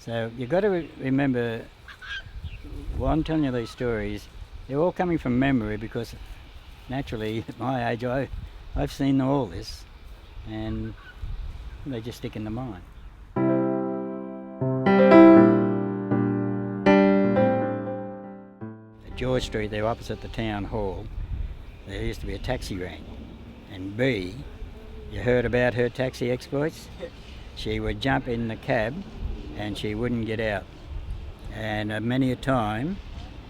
So you've got to remember, while I'm telling you these stories, they're all coming from memory because naturally at my age I've seen all this and they just stick in the mind. At George Street, there opposite the town hall, there used to be a taxi rank, and B, you heard about her taxi exploits? She would jump in the cab and she wouldn't get out. And many a time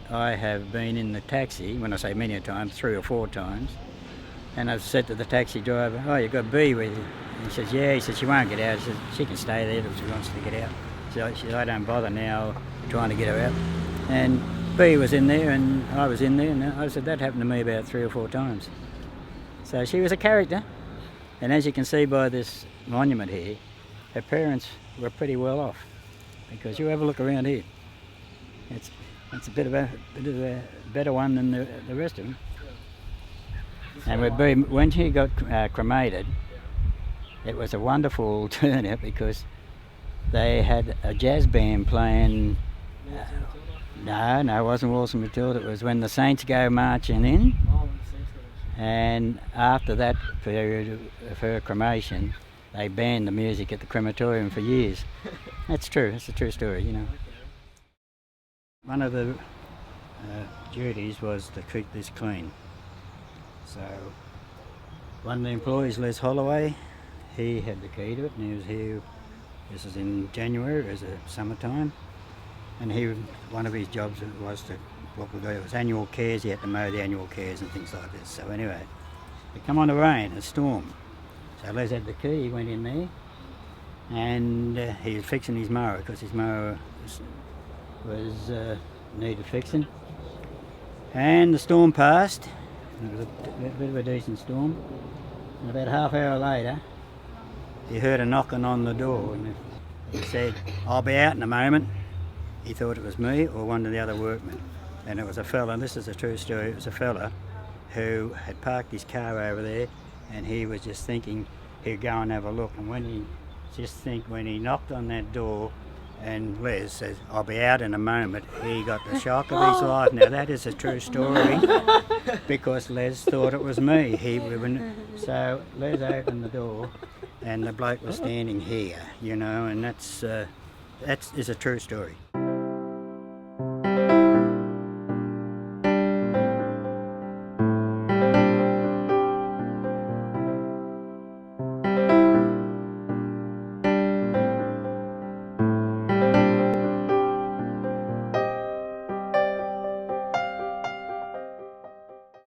I have been in the taxi, when I say many a time, 3 or 4 times, and I've said to the taxi driver, "Oh, you've got B with you?" And he says, "Yeah." He says, "She won't get out." He says, "She can stay there if she wants to get out." So she said, "I don't bother now trying to get her out." And B was in there and I was in there, and I said that happened to me about 3 or 4 times. So she was a character, and as you can see by this monument here, her parents were pretty well off, because you have a look around here. It's a bit of a better one than the rest of them. And when she got cremated, it was a wonderful turnout because they had a jazz band playing. No, it wasn't Waltz and Matilda. It was When the Saints Go Marching In. And after that period of her cremation, they banned the music at the crematorium for years. That's true. It's a true story, you know. One of the duties was to keep this clean. So one of the employees, Les Holloway, he had the key to it, and he was here. This was in January, it was summertime, and one of his jobs was to, it was annual cares. He had to mow the annual cares and things like this. So anyway, it come on the rain, a storm. So Les had the key. He went in there, and he was fixing his mower because his mower was needed fixing. And the storm passed. It was a bit of a decent storm. And about half hour later, he heard a knocking on the door, and he said, "I'll be out in a moment." He thought it was me or one of the other workmen. And it was a fella, and this is a true story, it was a fella who had parked his car over there, and he was just thinking he'd go and have a look. And when he knocked on that door and Les says, "I'll be out in a moment," he got the shock of his life. Now that is a true story because Les thought it was me. So Les opened the door and the bloke was standing here, you know, and that is a true story.